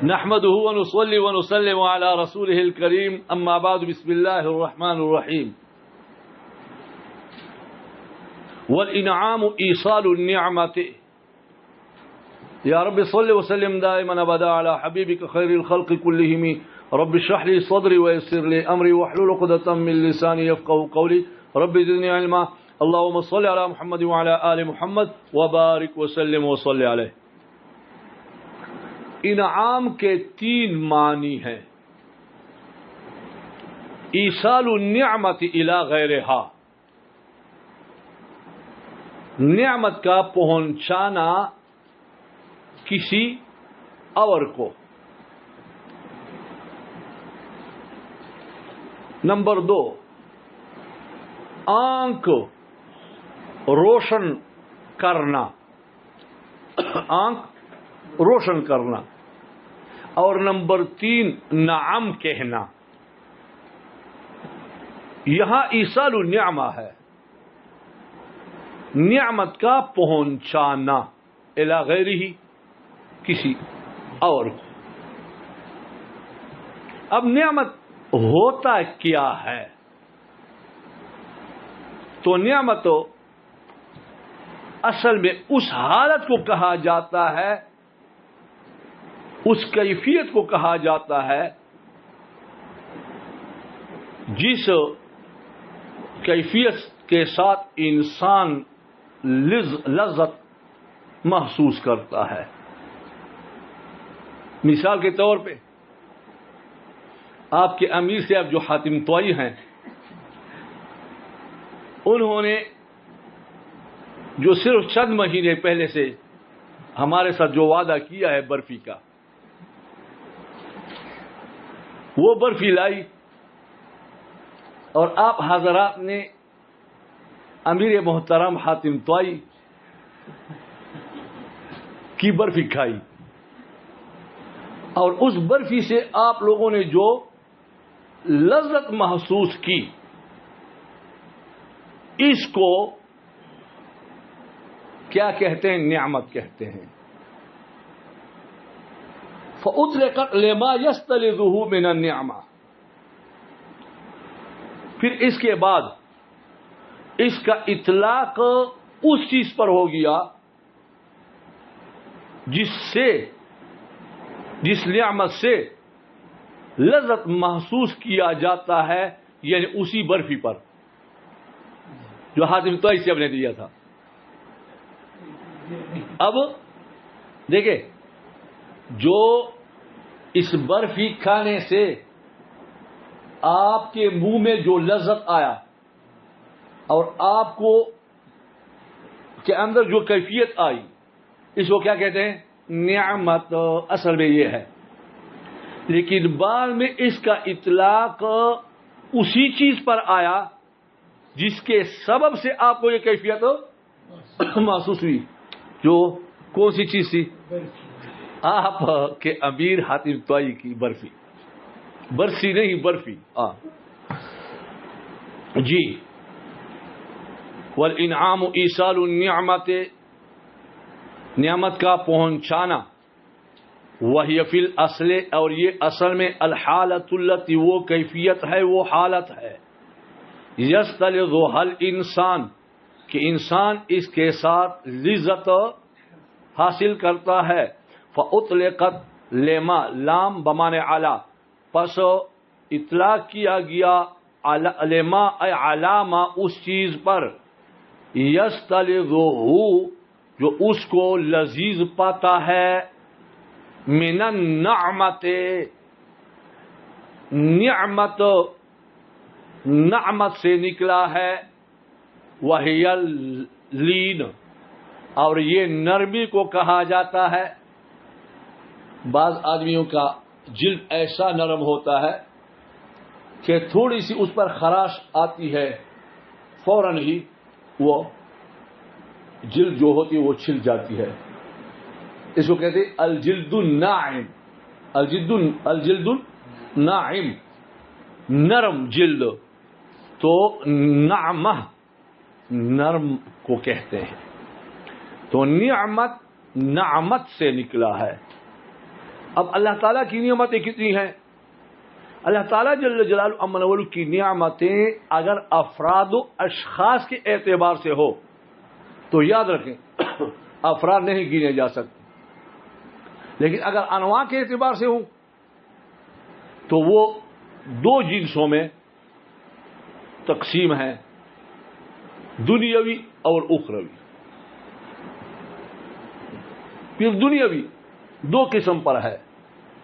نحمده ونصلي ونسلم على رسوله الكريم اما بعد بسم الله الرحمن الرحيم والانعام ايصال النعمة يا رب صل وسلم دائما ابدا على حبيبك خير الخلق كلهم رب اشرح لي صدري ويسر لي امري واحلل عقدة من لساني يفقهوا قولي رب زدني علما اللهم صل على محمد وعلى آل محمد وبارك وسلم وصل عليه. انعام کے تین معنی ہیں. ایصال النعمت الی غیرہا، نعمت کا پہنچانا کسی اور کو. نمبر 2، آنکھ روشن کرنا، آنکھ روشن کرنا. اور نمبر 3، نعم کہنا. یہاں ایصال النعمہ ہے، نعمت کا پہنچانا الی غیرہ، کسی اور کو. اب نعمت ہوتا کیا ہے؟ تو نعمت اصل میں اس حالت کو کہا جاتا ہے، اس کیفیت کو کہا جاتا ہے جس کیفیت کے ساتھ انسان لذت محسوس کرتا ہے. مثال کے طور پہ آپ کے امیر صاحب جو حاتم طوئی ہیں، انہوں نے جو صرف چند مہینے پہلے سے ہمارے ساتھ جو وعدہ کیا ہے برفی کا، وہ برفی لائی اور آپ حضرات نے امیر محترم حاتم طوئی کی برفی کھائی، اور اس برفی سے آپ لوگوں نے جو لذت محسوس کی، اس کو کیا کہتے ہیں؟ نعمت کہتے ہیں. فَأُطْلِقَتْ لِمَا يَسْتَلِذُهُ مِنَ النِّعْمَةِ. پھر اس کے بعد اس کا اطلاق اس چیز پر ہو گیا جس نعمت سے لذت محسوس کیا جاتا ہے، یعنی اسی برفی پر جو حاتم طوئی سے ہم نے دیا تھا. اب دیکھیں، جو اس برفی کھانے سے آپ کے منہ میں جو لذت آیا اور آپ کو کے اندر جو کیفیت آئی، اس کو کیا کہتے ہیں؟ نعمت. اصل میں یہ ہے، لیکن بعد میں اس کا اطلاق اسی چیز پر آیا جس کے سبب سے آپ کو یہ کیفیت محسوس ہوئی. جو کون سی چیز تھی؟ آپ کے امیر حاتم طوئی کی برفی. برسی نہیں، برفی. جی. والانعام ایصال النعمت، نعمت کا پہنچانا. وہی فی الاصل، اور یہ اصل میں الحالۃ التی، وہ کیفیت ہے، وہ حالت ہے. یستلذھا الانسان، کہ انسان اس کے ساتھ لذت حاصل کرتا ہے. فَأُطْلِقَتْ لِمَا، لام بمانے علی، پس اطلاق کیا گیا لما اے علامہ، اس چیز پر، یستلذھہ، جو اس کو لذیذ پاتا ہے، من النعمت، نعمت سے نکلا ہے. وہی اللین، اور یہ نرمی کو کہا جاتا ہے. بعض آدمیوں کا جلد ایسا نرم ہوتا ہے کہ تھوڑی سی اس پر خراش آتی ہے، فوراً ہی وہ جلد جو ہوتی ہے وہ چھل جاتی ہے. اس کو کہتے ہیں الجلد الناعم. الجلد الناعم، نرم جلد. تو نعمہ نرم کو کہتے ہیں. تو نعمت سے نکلا ہے. اب اللہ تعالیٰ کی نعمتیں کتنی ہیں؟ اللہ تعالیٰ جل جلالہ عمل ولو کی نعمتیں اگر افراد و اشخاص کے اعتبار سے ہو تو یاد رکھیں افراد نہیں گنے جا سکتے، لیکن اگر انواع کے اعتبار سے ہوں تو وہ دو جنسوں میں تقسیم ہے، دنیاوی اور اخروی۔ پھر دنیاوی دو قسم پر ہے،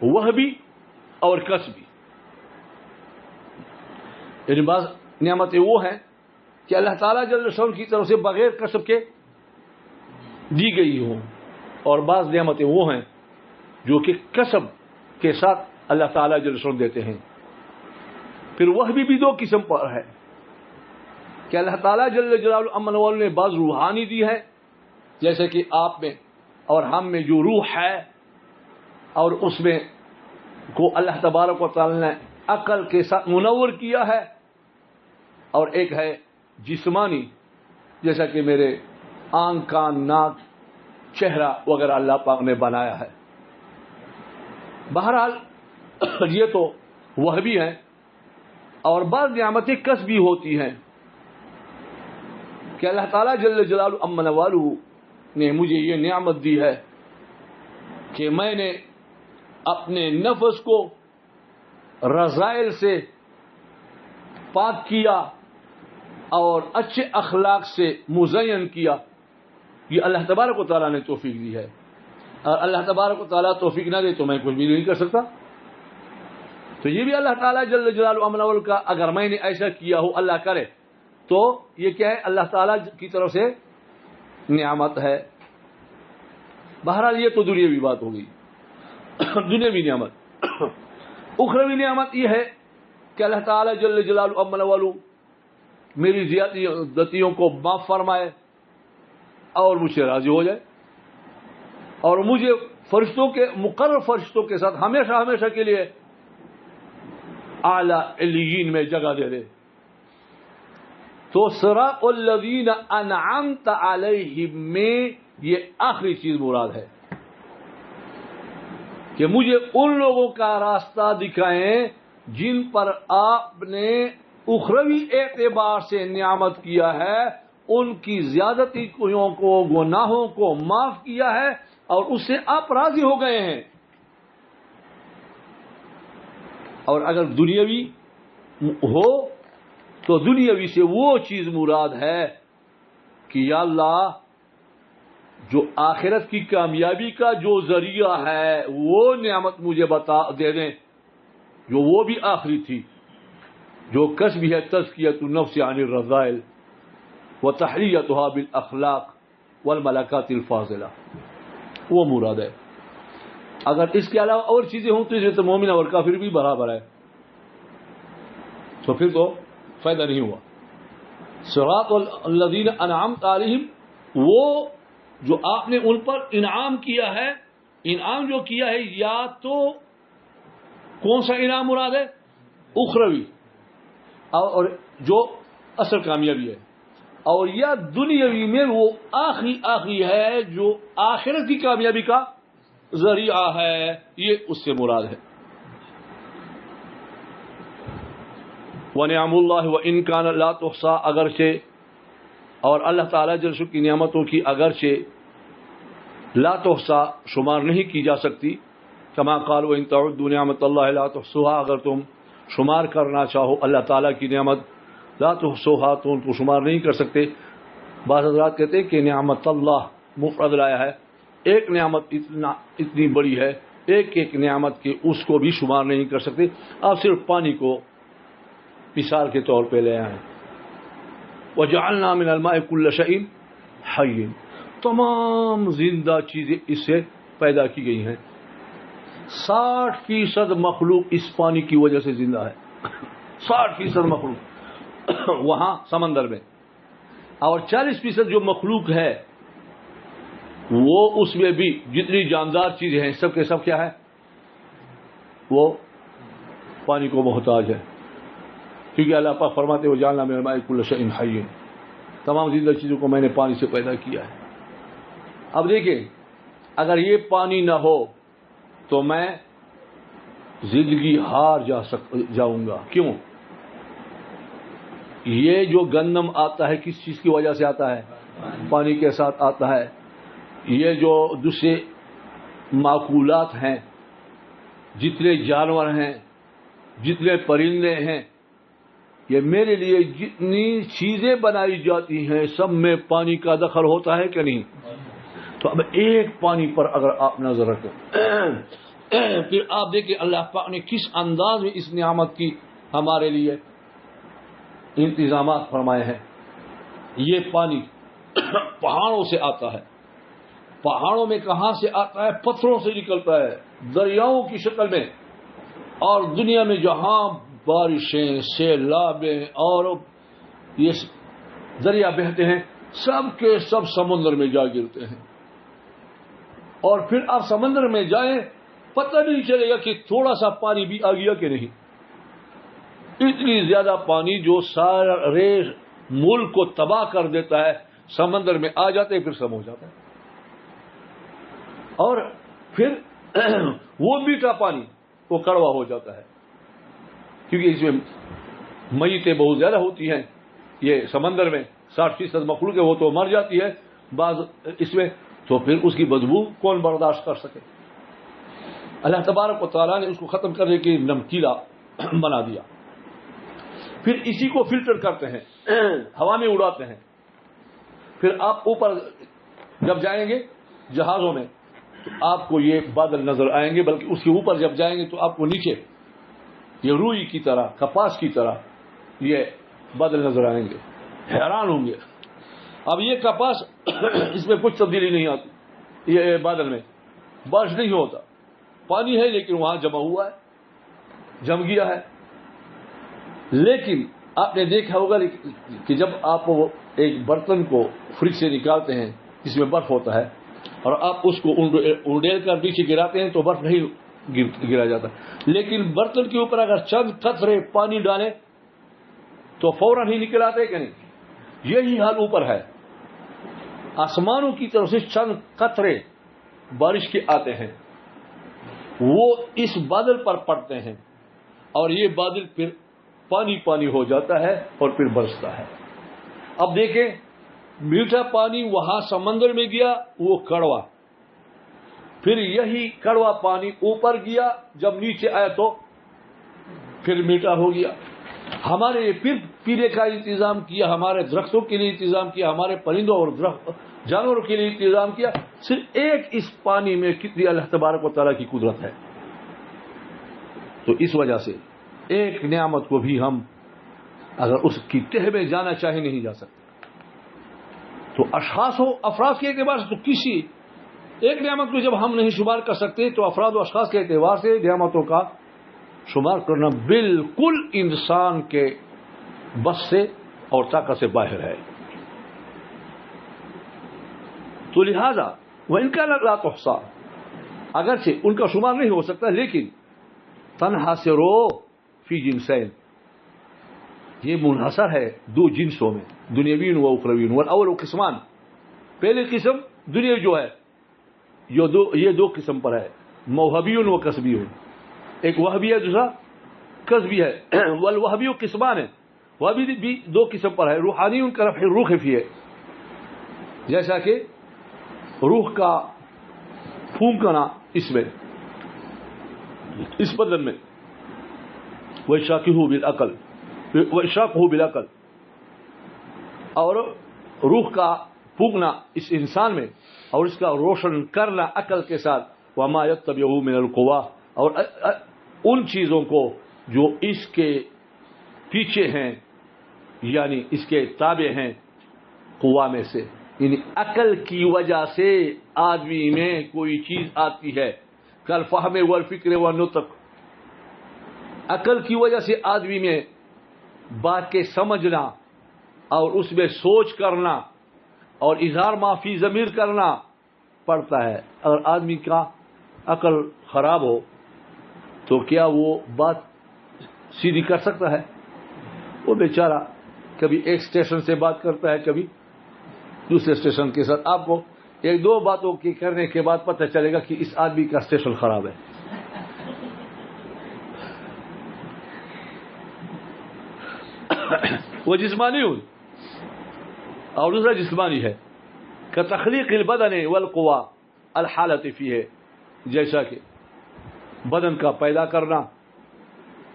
وہبی اور کسبی۔ یعنی بعض نعمتیں وہ ہیں کہ اللہ تعالیٰ جل شان کی طرف سے بغیر کسب کے دی گئی ہوں، اور بعض نعمتیں وہ ہیں جو کہ کسب کے ساتھ اللہ تعالیٰ جل شان دیتے ہیں۔ پھر وہ بھی دو قسم پر ہے کہ اللہ تعالیٰ جل جلالہ امن والوں نے بعض روحانی دی ہے، جیسے کہ آپ میں اور ہم میں جو روح ہے، اور اس میں کو اللہ تبارک و تعالی نے عقل کے ساتھ منور کیا ہے، اور ایک ہے جسمانی، جیسا کہ میرے آنکھ، کان، ناک، چہرہ وغیرہ اللہ پاک نے بنایا ہے۔ بہرحال یہ تو وہ بھی ہیں، اور بعض نعمتیں کسبی ہوتی ہیں کہ اللہ تعالیٰ جل جلالہ امن والہ نے مجھے یہ نعمت دی ہے کہ میں نے اپنے نفس کو رذائل سے پاک کیا اور اچھے اخلاق سے مزین کیا۔ یہ اللہ تبارک و تعالیٰ نے توفیق دی ہے، اور اللہ تبارک و تعالیٰ توفیق نہ دے تو میں کچھ بھی نہیں کر سکتا۔ تو یہ بھی اللہ تعالیٰ جل جلالہ امن والہ کا اگر میں نے ایسا کیا ہو، اللہ کرے تو یہ کیا ہے؟ اللہ تعالیٰ کی طرف سے نعمت ہے۔ بہرحال یہ تو دنیاوی بات ہو گئی، دنیاوی نعمت۔ اخروی نعمت یہ ہے کہ اللہ تعالیٰ جل جلالہ امن والہ میری زیادتیوں کو معاف فرمائے اور مجھ سے راضی ہو جائے، اور مجھے فرشتوں کے مقرر فرشتوں کے ساتھ ہمیشہ ہمیشہ کے لیے اعلیٰ علیین میں جگہ دے دے۔ تو صراط الذین انعمت علیہم میں یہ آخری چیز مراد ہے کہ مجھے ان لوگوں کا راستہ دکھائیں جن پر آپ نے اخروی اعتبار سے نعمت کیا ہے، ان کی زیادتیوں کو، گناہوں کو معاف کیا ہے، اور اس سے آپ راضی ہو گئے ہیں۔ اور اگر دنیاوی ہو تو دنیاوی سے وہ چیز مراد ہے کہ یا اللہ جو آخرت کی کامیابی کا جو ذریعہ ہے وہ نعمت مجھے دے دیں، جو وہ بھی آخری تھی، جو کسب ہے تزکیۃ النفس عن الرذائل وتحلیتها بالاخلاق والملکات الفاضلہ، وہ مراد ہے۔ اگر اس کے علاوہ اور چیزیں ہوں تو اس میں تو مومن اور کافر بھی برابر ہے، تو پھر تو فائدہ نہیں ہوا۔ صراط الذین انعمت علیہم، وہ جو آپ نے ان پر انعام کیا ہے، انعام جو کیا ہے، یا تو کون سا انعام مراد ہے؟ اخروی، اور جو اصل کامیابی ہے، اور یا دنیاوی میں وہ آخری ہے جو آخرت کی کامیابی کا ذریعہ ہے، یہ اس سے مراد ہے۔ وَنِعَمُ اللَّهِ وَإِن كَانَ لَا تُحْصَىٰ، اگرچہ، اور اللہ تعالیٰ جل کی نعمتوں کی اگرچہ لا تحصیٰ شمار نہیں کی جا سکتی، کما قال وَإِن تَعُدُّوا نِعْمَتَ اللَّهِ لَا تُحْصُوهَا، اگر تم شمار کرنا چاہو اللہ تعالیٰ کی نعمت، لا تحصوها، تو ان کو شمار نہیں کر سکتے۔ بعض حضرات کہتے ہیں کہ نعمت اللہ مفرد لایا ہے، ایک نعمت اتنی بڑی ہے، ایک نعمت کے اس کو بھی شمار نہیں کر سکتے، آپ صرف پانی کو مثال کے طور پہ لے آئیں۔ وَجَعَلْنَا مِنَ الْمَاءِ كُلَّ شَيْءٍ حَيٍّ، تمام زندہ چیزیں اس سے پیدا کی گئی ہیں۔ 60% مخلوق اس پانی کی وجہ سے زندہ ہے، 60% مخلوق وہاں سمندر میں، اور 40% جو مخلوق ہے وہ اس میں بھی جتنی جاندار چیزیں ہیں سب کے سب کیا ہے؟ وہ پانی کو محتاج ہے، کیونکہ اللہ پاک فرماتے وہ جعلنا من الماء كل شيء حي، تمام زندہ چیزوں کو میں نے پانی سے پیدا کیا ہے۔ اب دیکھیں، اگر یہ پانی نہ ہو تو میں زندگی ہار جاؤں گا. کیوں؟ یہ جو گندم آتا ہے کس چیز کی وجہ سے آتا ہے؟ پانی کے ساتھ آتا ہے. یہ جو دوسرے معقولات ہیں، جتنے جانور ہیں، جتنے پرندے ہیں، یہ میرے لیے جتنی چیزیں بنائی جاتی ہیں سب میں پانی کا دخل ہوتا ہے کہ نہیں؟ تو اب ایک پانی پر اگر آپ نظر رکھیں پھر آپ دیکھیں اللہ پاک نے کس انداز میں اس نعمت کی ہمارے لیے انتظامات فرمائے ہیں. یہ پانی پہاڑوں سے آتا ہے. پہاڑوں میں کہاں سے آتا ہے؟ پتھروں سے نکلتا ہے دریاؤں کی شکل میں. اور دنیا میں جہاں بارشیں، سیلابیں اور یہ دریا بہتے ہیں سب کے سب سمندر میں جا گرتے ہیں. اور پھر آپ سمندر میں جائیں پتہ نہیں چلے گا کہ تھوڑا سا پانی بھی آ گیا کہ نہیں. اتنی زیادہ پانی جو سارے ملک کو تباہ کر دیتا ہے سمندر میں آ جاتے پھر سم ہو جاتا ہے. اور پھر وہ میٹھا پانی وہ کڑوا ہو جاتا ہے کیونکہ اس میں میتیں بہت زیادہ ہوتی ہیں. یہ سمندر میں 60% مخلوق ہے وہ تو مر جاتی ہے بعض اس میں، تو پھر اس کی بدبو کون برداشت کر سکے؟ اللہ تبارک و تعالیٰ نے اس کو ختم کرنے کے نمکیلا بنا دیا. پھر اسی کو فلٹر کرتے ہیں، ہوا میں اڑاتے ہیں. پھر آپ اوپر جب جائیں گے جہازوں میں تو آپ کو یہ بادل نظر آئیں گے، بلکہ اس کے اوپر جب جائیں گے تو آپ کو نیچے یہ روئی کی طرح، کپاس کی طرح یہ بادل نظر آئیں گے. حیران ہوں گے. اب یہ کپاس اس میں کچھ تبدیلی نہیں آتی. یہ بادل میں بارش نہیں ہوتا، پانی ہے لیکن وہاں جمع ہوا ہے، جم گیا ہے. لیکن آپ نے دیکھا ہوگا کہ جب آپ ایک برتن کو فریج سے نکالتے ہیں جس میں برف ہوتا ہے اور آپ اس کو انڈیل کر نیچے گراتے ہیں تو برف نہیں گرا جاتا. لیکن برتن کے اوپر اگر چند قطرے پانی ڈالیں تو فوراً ہی نکل آتے کہ نہیں؟ یہی حال اوپر ہے. آسمانوں کی طرف سے چند قطرے بارش کے آتے ہیں، وہ اس بادل پر پڑتے ہیں اور یہ بادل پھر پانی پانی ہو جاتا ہے اور پھر برستا ہے. اب دیکھیں میٹھا پانی وہاں سمندر میں گیا وہ کڑوا، پھر یہی کڑوا پانی اوپر گیا جب نیچے آیا تو پھر میٹھا ہو گیا. ہمارے لیے پھر پینے کا انتظام کیا، ہمارے درختوں کے لیے انتظام کیا، ہمارے پرندوں اور جانوروں کے لیے انتظام کیا. صرف ایک اس پانی میں کتنی اللہ تبارک و تعالیٰ کی قدرت ہے. تو اس وجہ سے ایک نعمت کو بھی ہم اگر اس کی تہ میں جانا چاہے نہیں جا سکتے. تو اشخاص ہو افراد کے اعتبار سے تو کسی ایک نعمت کو جب ہم نہیں شمار کر سکتے تو افراد و اشخاص کے اعتبار سے نعمتوں کا شمار کرنا بالکل انسان کے بس سے اور طاقت سے باہر ہے. تو لہذا وہ ان کا لا تحصى، اگرچہ ان کا شمار نہیں ہو سکتا لیکن تنحصر فی جنسین، یہ منحصر ہے دو جنسوں میں، دنیاوین و اخروین. والاول قسمان، پہلی قسم دنیا جو ہے یہ دو قسم پر ہے، موہبیون و کسبیون. ایک وہبی ہے دوسرا کسبی ہے. والوہبی قسمان ہے، وہبی بھی دو قسم پر ہے. روحانی ان کا رفع روح فی ہے، جیسا کہ روح کا پھونکنا اس میں اس بدن میں، وَإِشْرَاقُهُ بِالْعَقْلِ وَإِشْرَاقُهُ بِالْعَقْلِ، اور روح کا پھونکنا اس انسان میں اور اس کا روشن کرنا عقل کے ساتھ. وَمَا يَتَّبِعُهُ مِنَ الْقُوَىٰ، اور ان چیزوں کو جو اس کے پیچھے ہیں یعنی اس کے تابع ہیں قوا میں سے، یعنی عقل کی وجہ سے آدمی میں کوئی چیز آتی ہے. کالفہم والفکر والنطق، عقل کی وجہ سے آدمی میں بات کے سمجھنا اور اس میں سوچ کرنا اور اظہار معافی ضمیر کرنا پڑتا ہے. اگر آدمی کا عقل خراب ہو تو کیا وہ بات سیدھی کر سکتا ہے؟ وہ بیچارہ کبھی ایک اسٹیشن سے بات کرتا ہے کبھی دوسرے اسٹیشن کے ساتھ. آپ کو ایک دو باتوں کی کرنے کے بعد پتہ چلے گا کہ اس آدمی کا اسٹیشن خراب ہے. وہ جسمانی ہو اور دوسرا جسمانی ہے. کتخلیق البدن والقوا الحالت فیہ، جیسا کہ بدن کا پیدا کرنا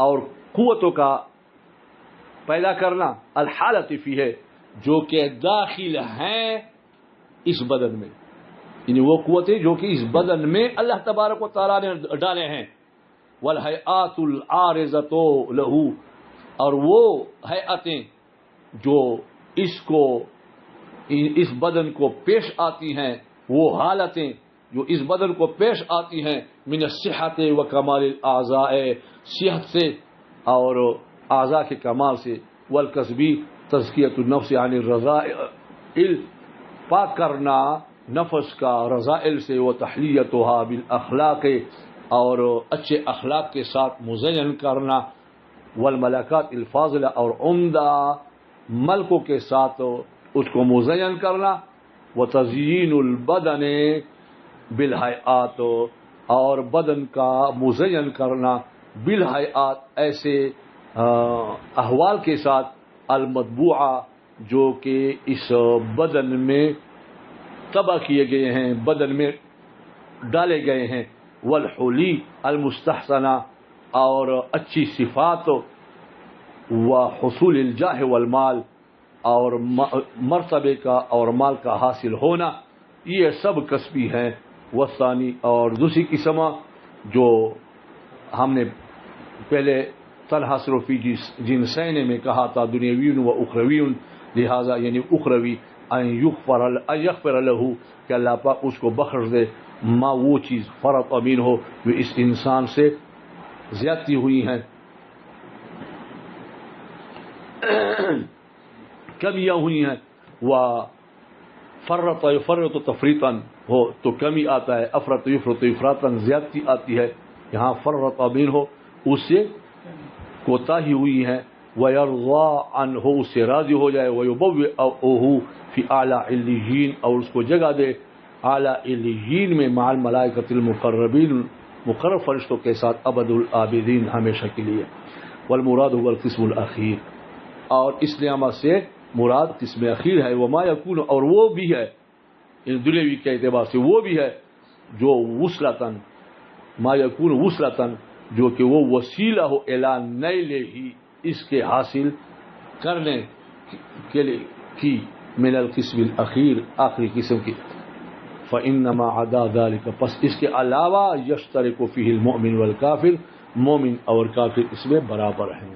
اور قوتوں کا پیدا کرنا الحالت فیہ جو کہ داخل ہیں اس بدن میں، یعنی وہ قوتیں جو کہ اس بدن میں اللہ تبارک و تعالیٰ نے ڈالے ہیں. والہیئات العارضۃ لہ، اور وہ ہیئتیں جو اس بدن کو پیش آتی ہیں، وہ حالتیں جو اس بدن کو پیش آتی ہیں، من الصحت و کمال الاعضاء، صحت سے اور اعضاء کے کمال سے، والکسبی تزکیۃ النفس عن الرذائل، پاک کرنا نفس کا رذائل سے، وتحلیتها بالاخلاق، اور اچھے اخلاق کے ساتھ مزین کرنا، والملکات الفاضلہ، اور عمدہ ملکوں کے ساتھ اس کو مزین کرنا، وتزیین البدن بالہیئات، اور بدن کا مزین کرنا بالہیئات ایسے احوال کے ساتھ، المطبوعہ جو کہ اس بدن میں طبع کیے گئے ہیں، بدن میں ڈالے گئے ہیں، والحلی المستحسنہ، اور اچھی صفات، وحصول الجاہ والمال، اور مرتبے کا اور مال کا حاصل ہونا، یہ سب کسبی ہیں. والثانی، اور دوسری قسم جو ہم نے پہلے تنحصر فی جنسین میں کہا تھا، دنیاوی و اخروی، لہذا یعنی اخروی ان یغفر لہ، کہ اللہ پاک اس کو بخش دے، ما وہ چیز فرط امین ہو جو اس انسان سے زیادتی ہوئی ہیں، کمیاں ہوئی ہیں. فرط یفرط تفریطاً ہو تو کمی آتا ہے، افرط یفرط افراطاً زیادتی آتی ہے. یہاں فرط امین ہو اس سے کوتاہی ہوئی ہے. وَيَرْضَى عَنْهُ، اس سے راضی ہو جائے. وَيُبَوِّئُهُ فِي أَعْلَى عِلِّيِّينَ، اور اس کو جگہ دے اعلیٰ علیین میں، مع الملائکۃ المقربین، مقرب فرشتوں کے ساتھ، ابد العابدین، ہمیشہ کے لیے. والمراد هو القسم الاخیر، اور اس نعمت سے مراد قسم اخیر ہے. وما یکون، اور وہ بھی ہے دنیاوی کے اعتبار سے، وہ بھی ہے جو وصلتاً، ما یکون وصلتاً، جو کہ وہ وسیلہ ہو الی نیلہ، اس کے حاصل کرنے کے لیے کی، من القسم الاخیر، آخری قسم کی. فإنما عدا ذلك، پس اس کے علاوہ، یشترک فیہ المؤمن والکافر، مومن اور کافر اس میں برابر ہیں.